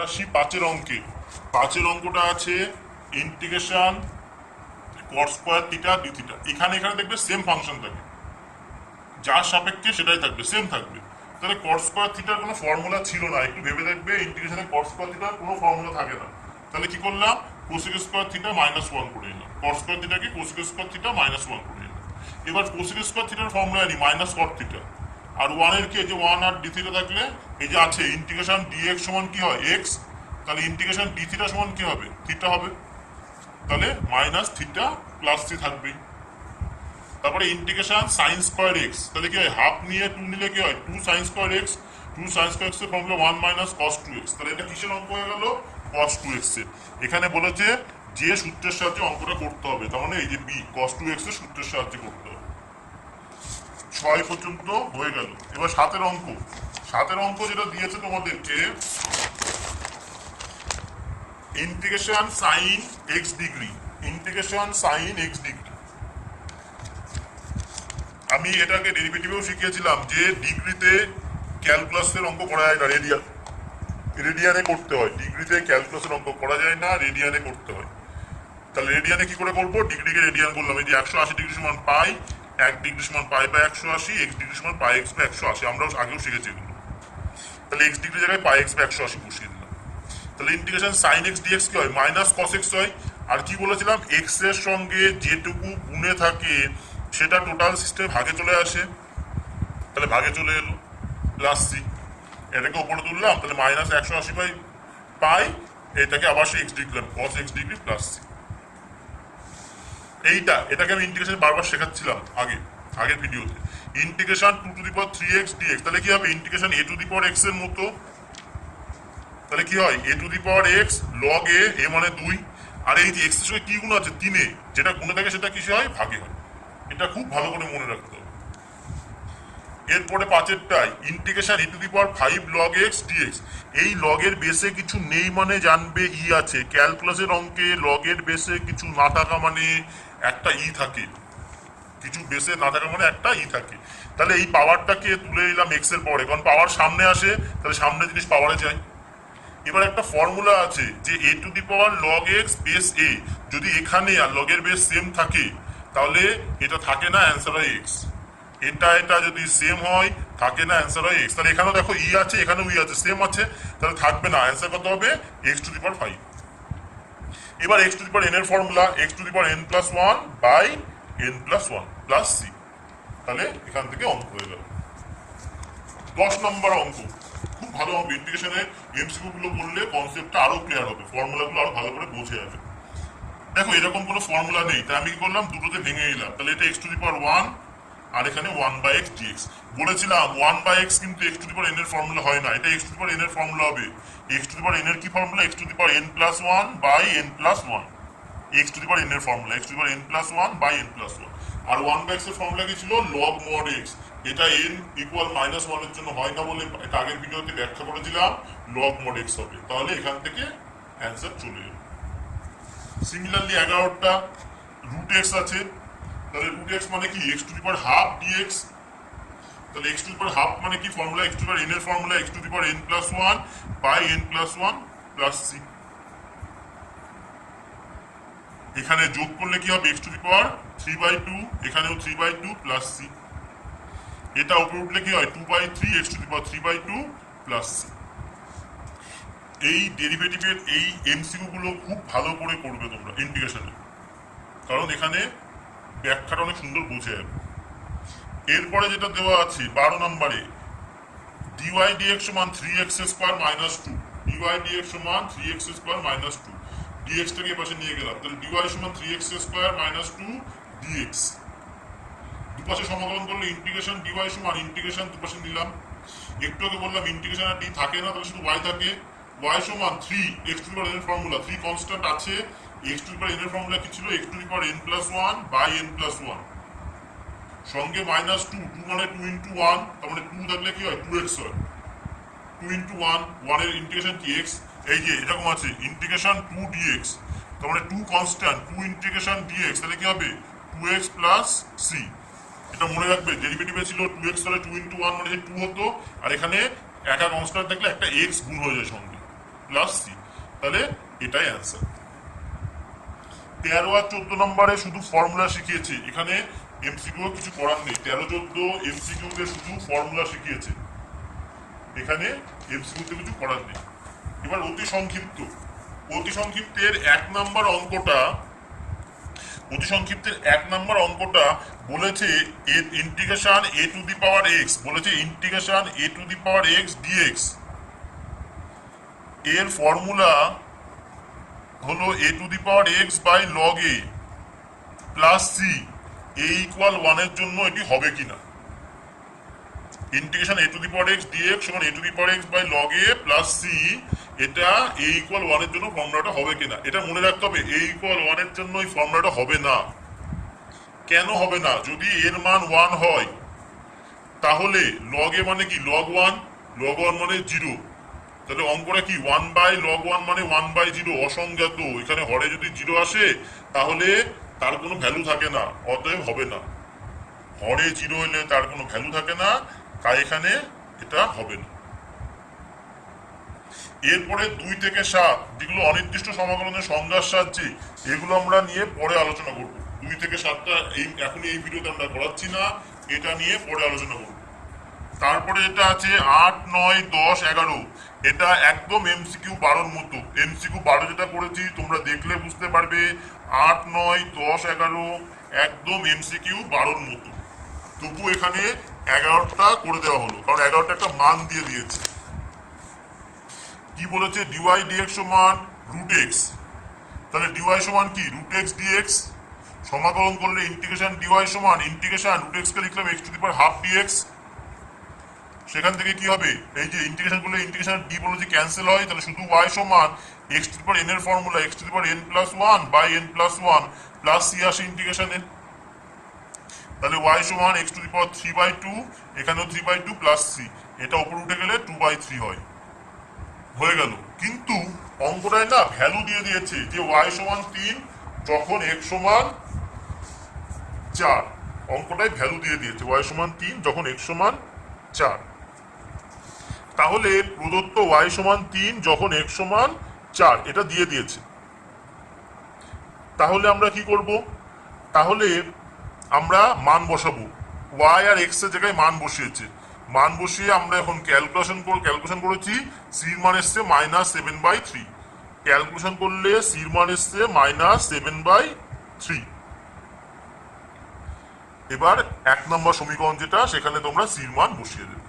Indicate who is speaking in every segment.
Speaker 1: আসি পাঁচের অঙ্কে। পাঁচের অঙ্কটা আছে integration cot square theta D theta. এখানে দেখবে সেম ফাংশন থাকবে, যার সাপেক্ষে সেটাই থাকবে, সেম থাকবে। তাহলে কট স্কোয়ার থিটার কোনো ফর্মুলা ছিল না, একটু ভেবে দেখবে ইন্টিগ্রেশনে কট স্কোয়ার থিটার কোনো ফর্মুলা থাকে না। তাহলে কি করলাম, কোসেক স্কোয়ার থিটা -1 করে নিলাম, কট স্কোয়ার থিটাকে কোসেক স্কোয়ার থিটা -1 করে নিলাম। এবার কোসেক স্কোয়ার থিটার ফর্মুলা নি মাইনাস কট থিটা, আর ওয়ানের কি, এই যে ওয়ান আর ডি থিটা থাকলে এই যে আছে ইন্টিগ্রেশন ডিএক্স সমান কি হয় এক্স, তাহলে ইন্টিগ্রেশন ডি থিটা সমান কি হবে থিটা হবে, তাহলে মাইনাস থিটা প্লাস সি থাকবেই। তারপরে ইন্টিগ্রেশন সাইন স্কোয়ার এক্স, তাহলে কি হয় হাফ নিয়ে টু নিলে কি হয় 2 sine square x, 2 sine square x এর ফর্মুলা 1 মাইনাস কস 2x, তাহলে এটা কিসের অঙ্ক হয়ে গেল, কস 2x এর। এখানে বলেছে যে সূত্রের সাহায্যে অঙ্কটা করতে হবে, তার মানে এই যে বি কস 2x এর সূত্রের সাহায্যে করতে হবে। 6 পর্যন্ত হয়ে গেল। এবার 7 অঙ্ক। 7 অঙ্ক যেটা দিয়েছে তোমাদেরকে integration sine x degree, integration sine x degree. আমি এটাকে ডেরিভেটিভেও শিখিয়েছিলাম যে ডিগ্রিতে ক্যালকুলাসের অঙ্ক করা যায় না, রেডিয়ানে করতে হয়। ডিগ্রিতে ক্যালকুলাসের অঙ্ক করা যায় না, রেডিয়ানে করতে হয়। তাহলে রেডিয়ানে কি করে করবো, ডিগ্রিকে রেডিয়ান করলাম। এই যে 180 ডিগ্রি সমান পাই, 1 ডিগ্রি সমান পাই বাই 180, এক্স ডিগ্রি সমান পাই এক্স বাই 180, আমরাও আগেও শিখেছি এগুলো। তাহলে এক্স ডিগ্রি জায়গায় পাই এক্স বাই 180 বসিয়ে দিলাম। তাহলে ইন্টিগ্রেশন সাইন এক্স ডিএক্স কি হয়, মাইনাস কস এক্স হয়। আর কি বলেছিলাম, এক্স এর সঙ্গে যেটুকু গুণে থাকে সেটা টোটাল সিস্টেমে ভাগে চলে আসে, তাহলে ভাগে চলে এলো প্লাস সি। এটাকে উপরে তুললাম, তাহলে মাইনাস 180 বাই পাই, এটাকে আবার sec x degree cos x degree plus C. এটাকে আমি ইন্টিগ্রেশন বারবার শেখাচ্ছিলাম আগের ভিডিওতে। Integration 2 to the power 3x dx, তাহলে কি হবে integration a to the power x এর মতো। তাহলে কি হয় a to the power x log a মানে 2, আর এই যে x এর সঙ্গে কি গুণ আছে 3 এ, যেটা গুণে থাকে সেটা কিসে হয়, ভাগে হয়। এটা খুব ভালো করে মনে রাখতে হবে। এরপরে 5এরটাই integration e to the power 5 log x dx। এই লগের বেসে কিছু নেই মানে জানবে ই আছে। ক্যালকুলাসের অঙ্কে লগের বেসে কিছু না থাকা মানে একটা ই থাকে, কিছু বেসে না থাকা মানে একটা ই থাকে। তাহলে এই পাওয়ারটাকে তুলে নিলাম এক্স এর পরে, কারণ পাওয়ার সামনে আসে, তাহলে সামনে জিনিস পাওয়ারে যায়। এবার একটা ফর্মুলা আছে যে a to the power log x base a, যদি এখানে আর লগের বেস সেম থাকে তাহলে এটা থাকে না, অ্যান্সার হয় এক্স। এটা যদি সেম হয় থাকে না, অ্যান্সার হয় এক্স। তাহলে এখানেও দেখো ই আছে, এখানেও ই আছে, সেম আছে, তাহলে থাকবে না, অ্যান্সার কত হবে এক্স টু দি পাওয়ার 5। এবার x to the power n এর formula x to the power n plus 1 by n plus 1 plus C. তাহলে এখান থেকে অঙ্ক হয়ে গেল। 10 নম্বর অঙ্ক খুব ভালো অঙ্ক। ইন্টিগ্রেশনের এমসিকিউ গুলো করলে কনসেপ্টটা আরো ক্লিয়ার হবে, ফর্মুলাগুলো আরো ভালো করে বোঝা যাবে। দেখো এরকম কোনো ফর্মুলা নেই, তাই আমি কি করলাম, দুটোতে ভেঙে নিলাম। তাহলে এটা এক্স টু দি পাওয়ার 1 আর এখানে 1 বাই এক্স ডিএক্স। বলেছিলাম 1 বাই এক্স কিন্তু x to the power n এর ফর্মুলা হয় না, এটা x to the power n এর ফর্মুলা হবে। X to the power n এর কি formula, x to the power n plus 1 by n plus 1। X to the power n এর formula x to the power n plus 1 by n plus 1। আর 1 by x এর formula কি ছিল, log mod x. এটা N equal -1 এর জন্য হয় না বলে এটা আগের ভিডিওতে ব্যাখ্যা করেছিলাম, লগ মড এক্স হবে। তাহলে এখান থেকে অ্যান্সার চলে এলো। সিমিলারলি 11টা রুট এক্স আছে, তাহলে রুট এক্স মানে কি x to the power half dx. তাহলে x to the power half মানে কি formula, x to the power n এর formula x to the power n plus 1 by n plus 1 plus C. এখানে যোগ করলে কি হবে এক্স টু দি পাওয়ার 3/2, এখানেও 3/2 প্লাস সি। এটা উপরে উঠলে কি হয় 2/3 x to the power 3/2 plus c. এই ডেরিভেটিভের এই এমসিকিউ গুলো খুব ভালো করে করবে তোমরা ইন্টিগ্রেশনে, কারণ এখানে ব্যাখ্যাটা অনেক সুন্দর বোঝা যাবে। এরপরে যেটা দেওয়া আছে 12 নম্বরে dy dx সমান 3x square minus 2, dy dx সমান 3x স্কোয়ার মাইনাস 2। dx টাকে এপাশে নিয়ে গেলাম, তাহলে dy সমান 3x স্কোয়ার মাইনাস 2 dx। দুপাশে সমাকলন করলে ইন্টিগ্রেশন dy সমান ইন্টিগ্রেশন দুপাশে নিলাম। একটু আগে বললাম ইন্টিগ্রেশন আর d থাকে না, তাহলে শুধু y থাকে। y সমান 3 x to the power n এর ফর্মুলা 3 কনস্ট্যান্ট আছে, x to the power n এর ফর্মুলা কি ছিল, x to the power n plus 1 by n plus 1 সঙ্গে মাইনাস 2, 2 মানে 2 ইন্টু 1, তার মানে 2 থাকলে কি হয় 2x হয়। 2 ইন্টু 1, 1 এর ইন্টিগ্রেশন কি x, এই যে এরকম আছে ইন্টিগ্রেশন 2 dx, তার মানে 2 কনস্ট্যান্ট 2 ইন্টিগ্রেশন dx, তাহলে কি হবে 2x প্লাস c। এটা মনে রাখবে ডেরিভেটিভে ছিল 2x, তাহলে 2 ইন্টু 1 মানে 2 হতো, আর এখানে একটা কনস্ট্যান্ট থাকলে একটা x গুণ হয়ে যায় সঙ্গে। Plus C. তাহলে এটাই অ্যান্সার। 13 আর 14 নম্বরে শুধু ফর্মুলা শিখিয়েছে, এখানে এমসিকিউ কিছু করার নেই। 13-14 এমসিকিউ তে শুধু ফর্মুলা শিখিয়েছে, এখানে এমসিকিউ তে কিছু করার নেই। এবার অতি সংক্ষিপ্ত, অতি সংক্ষিপ্তের 1 নম্বর অঙ্কটা, অতি সংক্ষিপ্তের 1 নম্বর অঙ্কটা বলেছে integration a to the power x, বলেছে integration a to the power x dx এর ফর্মুলা হলো a to the power x by log a plus C, a equal 1 এর জন্য এটি হবে কিনা। Integration a to the power x dx সমান a to the power x by log a plus C, এটা a equal 1 এর জন্য ফর্মুলাটা হবে কিনা। এটা মনে রাখতে হবে, এ ইকুয়াল 1 এর জন্য এই ফর্মুলাটা হবে না। কেন হবে না? যদি এর মান 1 হয় তাহলে লগ এ মানে কি লগ 1, লগ 1 মানে 0, তাহলে অঙ্কটা কি 1 বাই লগ 1 মানে 1 বাই 0, অসংজ্ঞাত। এখানে হরে যদি 0 আসে তাহলে তার কোনো ভ্যালু থাকে না, অতএব হবে না। হরে 0 হলে তার কোনো ভ্যালু থাকে না, তাই এখানে এটা হবে না। এরপরে 2 থেকে 7 যেগুলো অনির্দিষ্ট সমাকলনের সংজ্ঞার সাহায্যে, এগুলো আমরা নিয়ে পরে আলোচনা করব। 2 থেকে 7টা এখন এই ভিডিওতে আমরা করাচ্ছি না, এটা নিয়ে পরে আলোচনা করব। তারপরে এটা আছে 8, 9, 10, 11, এটা একদম এমসিকিউ 12 মতো। এমসিকিউ 12 যেটা করেছি তোমরা দেখলে বুঝতে পারবে, 8, 9, 10, 11 একদম এমসিকিউ 12 মতো। তবু এখানে 11টা করে দেওয়া হলো, কারণ 11টা একটা মান দিয়ে দিয়েছে। কি বলেছে? ডিওয়াই ডিএক্স সমান রুট এক্স, তাহলে ডিওয়াই সমান কি রুট এক্স ডিএক্স। সমাকলন করলে ইন্টিগ্রেশন ডিওয়াই সমান ইন্টিগ্রেশন রুট এক্স কে লিখলাম x to the power half dx. সেখান থেকে কি হবে? এই যে ইন্টিগ্রেশন করলে ইন্টিগ্রেশন ডি বলেছে ক্যান্সেল হয়, তাহলে শুধু ওয়াই সমান x to the power n এর formula x to the power n plus 1 by n plus 1 plus C আসে ইন্টিগ্রেশন এন। তাহলে ওয়াই সমান এক্স টু দি পাওয়ার 3/2, এখানেও 3/2 প্লাস সি, এটা উপরে উঠে গেলে 2/3 হয়, হয়ে গেল। কিন্তু অঙ্কটায় না ভ্যালু দিয়ে দিয়েছে যে ওয়াই সমান 3 যখন এক্স সমান 4, অঙ্কটায় ভ্যালু দিয়ে দিয়েছে ওয়াই সমান 3 যখন এক্স সমান 4। তাহলে প্রদত্ত ওয়াই সমান 3 যখন এক্স সমান 4 এটা দিয়ে দিয়েছে। তাহলে আমরা কি করব? তাহলে আমরা মান বসাবো, ওয়াই আর এক্স এর জায়গায় মান বসিয়েছে, মান বসিয়ে আমরা এখন ক্যালকুলেশন করেছি, সির মান এসছে -7/3। ক্যালকুলেশন করলে সির মান এসছে -7/3। এবার 1 নম্বর সমীকরণ যেটা, সেখানে তোমরা সির মান বসিয়ে দেবে।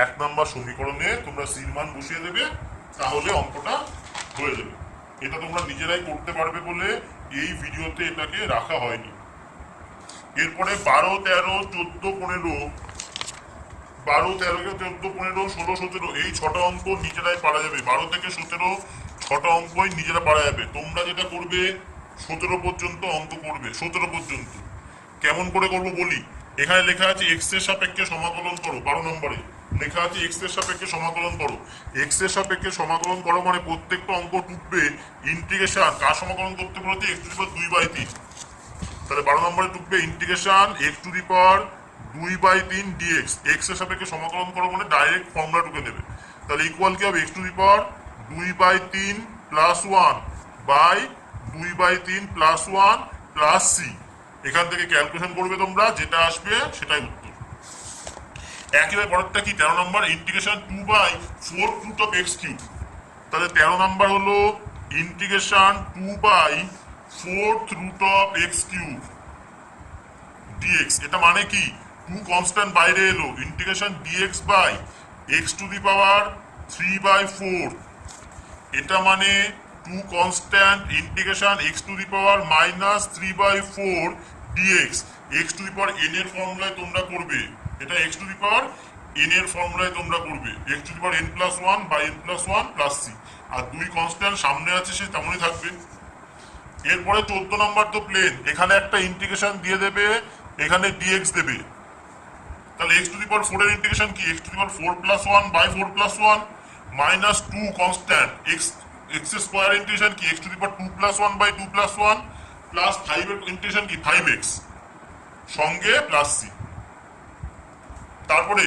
Speaker 1: 1 নম্বর সমীকরণে তোমরা সির মান বসিয়ে দেবে, তাহলে অঙ্কটা হয়ে যাবে। এটা তোমরা নিজেরাই করতে পারবে বলে এই ভিডিওতে এটাকে রাখা হয়নি। এরপরে 12, 13, 14, 15, 12, 13, 14, 15, 16, 17 এই 6টা অঙ্ক নিজেরাই পারা যাবে। 12 থেকে 17 6টা অঙ্কই নিজেরা পারা যাবে। তোমরা যেটা করবে 17 পর্যন্ত অঙ্ক করবে, 17 পর্যন্ত। কেমন করে করবো বলি, এখানে লেখা আছে এক্স এর সাপেক্ষে সমাকলন করো, 12 নম্বরে লেখা আছে এক্স এর সাপেক্ষে সমাকলন করো। এক্স এর সাপেক্ষে সমাকলন করো মানে প্রত্যেকটা অঙ্ক টুকবে ইন্টিগ্রেশন কার সমাকলন করতে বলেছে, এক্স টু দি পাওয়ার 2/3। তাহলে 12 নম্বরে টুকবে integration x to the power 2/3 dx. এক্স এর সাপেক্ষে সমাকলন করো মানে ডাইরেক্ট ফর্মুলা টুকে দেবে। তাহলে ইকুয়াল কি হবে? X to the power 2/3 plus 1 by 2/3 plus 1 plus c. এখান থেকে ক্যালকুলেশন করবে তোমরা, যেটা আসবে সেটাই উত্তর। একেবারে পরেরটা কি? 13 number integration 2/4 root of x cube. তাহলে 13 নম্বর হলো integration 2/4 root of x cube dx. এটা মানে কি? 2 কনস্ট্যান্ট বাইরে এলো, integration dx by x to the power 3/4। এটা মানে 2 constant integration x to the power -3/4 dx. X to the power n এর ফর্মুলায় তোমরা করবে, এটা x to the power n এর ফর্মুলায় তোমরা করবে, x to the power n plus 1 by n plus 1 plus c. আর 2 কনস্ট্যান্ট সামনে আছে, সে তেমনই থাকবে। এরপরে 14 নম্বর তো প্লেন, এখানে একটা ইন্টিগ্রেশন দিয়ে দেবে, এখানে ডিএক্স দেবে। তাহলে এক্স টু দি পাওয়ার 4 এর ইন্টিগ্রেশন কি? X to the power 4 plus 1 by 4 plus 1 minus 2 constant x square integration কি? X to the power 2 plus 1 by 2 plus 1 plus 5 এর ইন্টিগ্রেশন কি? 5x সঙ্গে প্লাস সি। তারপরে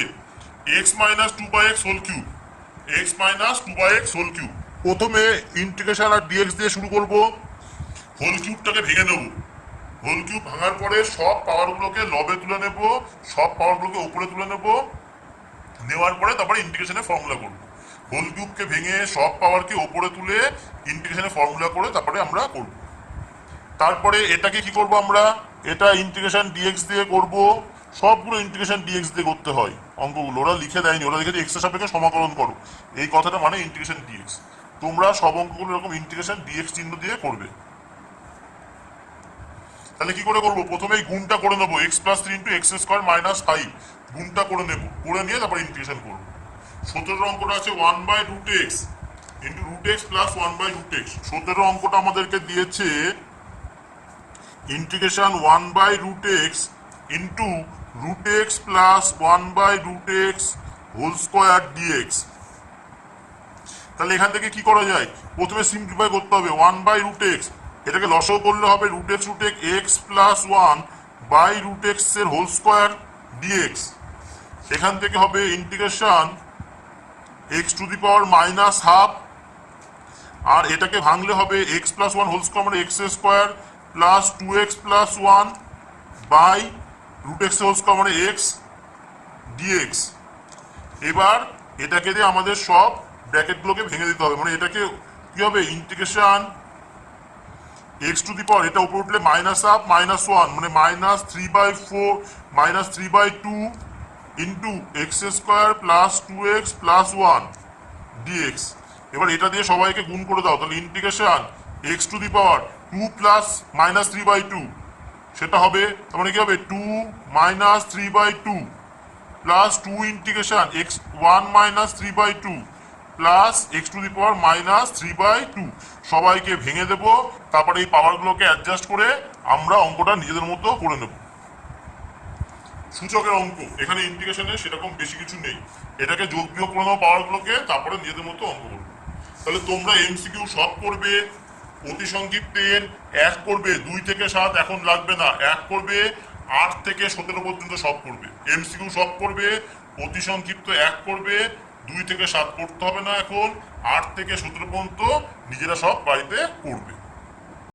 Speaker 1: x minus 2/x whole cube, x minus 2/x whole cube. প্রথমে integration আর dx দিয়ে শুরু করব। হোল কিউবটাকে ভেঙে নেব। হোল কিউব ভাঙার পরে সব পাওয়ারগুলোকে লবে তুলে নেব, সব পাওয়ারগুলোকে উপরে তুলে নেব, নেওয়ার পরে তারপরে ইন্টিগ্রেশনের ফর্মুলা করব। হোল কিউবকে ভেঙে সব পাওয়ারকে উপরে তুলে ইন্টিগ্রেশনের ফর্মুলা করে তারপরে আমরা করব। তারপরে এটাকে কি করব আমরা, এটা ইন্টিগ্রেশন ডিএক্স দিয়ে করব। সবগুলো ইন্টিগ্রেশন ডিএক্স দিয়ে করতে হয় অঙ্কগুলো, ওরা লিখে দেয়নি, ওরা লিখেছে এক্স এর সাপেক্ষে সমাকলন করো, এই কথাটা মানে ইন্টিগ্রেশন ডিএক্স। তোমরা সব অঙ্কগুলো এরকম ইন্টিগ্রেশন ডিএক্স চিহ্ন দিয়ে করবে। তাহলে কি করে করবো, প্রথমে এই গুণটা করে নেবো, x plus 3 into x square minus 5, গুণটা করে নেবো, করে নিয়ে তারপর ইন্টিগ্রেশন করবো। 17 অঙ্কটা আছে 1/√x into √x plus 1/√x। 17 অঙ্কটা আমাদেরকে দিয়েছে integration 1/√x into √x plus 1/√x whole square dx. তাহলে এখান থেকে কি করা যায়, প্রথমে সিম্পলিফাই করতে হবে। 1/√x, এটাকে লসও করলে হবে √x x প্লাস 1/√x এর হোল স্কোয়ার ডিএক্স। এখান থেকে হবে integration x to the power minus half, আর এটাকে ভাঙলে হবে x প্লাস 1 হোল স্কোয়ার মানে x square plus 2x plus 1/√x whole square মানে x ডিএক্স। এবার এটাকে দিয়ে আমাদের সব ব্র্যাকেটগুলোকে ভেঙে দিতে হবে, মানে এটাকে কি হবে ইন্টিগ্রেশন x টু দি পাওয়ার, এটা উপরে উঠলে মাইনাস হাফ মাইনাস 1 মানে -3/4 -3/2 into x square plus 2x plus 1 dx. এবার এটা দিয়ে সবাইকে গুণ করে দাও, তাহলে integration x to the power 2 plus -3/2, সেটা হবে তার মানে কি হবে 2 -3/2 plus 2 integration x 1 -3/2 plus x to the power -3/2। সবাইকে ভেঙে দেব, তারপরে এই পাওয়ারগুলোকে অ্যাডজাস্ট করে আমরা অঙ্কটা নিজেদের মতো করে নেব। সূচকের অঙ্ক, এখানে ইন্টিগ্রেশনে সেরকম বেশি কিছু নেই, এটাকে যোগ বিয়োগ করে নেবো পাওয়ারগুলোকে, তারপরে নিজেদের মতো অঙ্ক করবো। তাহলে তোমরা এমসিকিউ সলভ করবে, অতি সংক্ষিপ্তের 1 করবে 2 থেকে 7 এখন লাগবে না, 1 করবে 8 থেকে 17 পর্যন্ত সব করবে। এমসিকিউ সলভ করবে, অতি সংক্ষিপ্ত 1 করবে, 2 থেকে 7 করতে হবে না এখন, 8 থেকে 17 পর্যন্ত নিজেরা সব বাড়িতে করবে।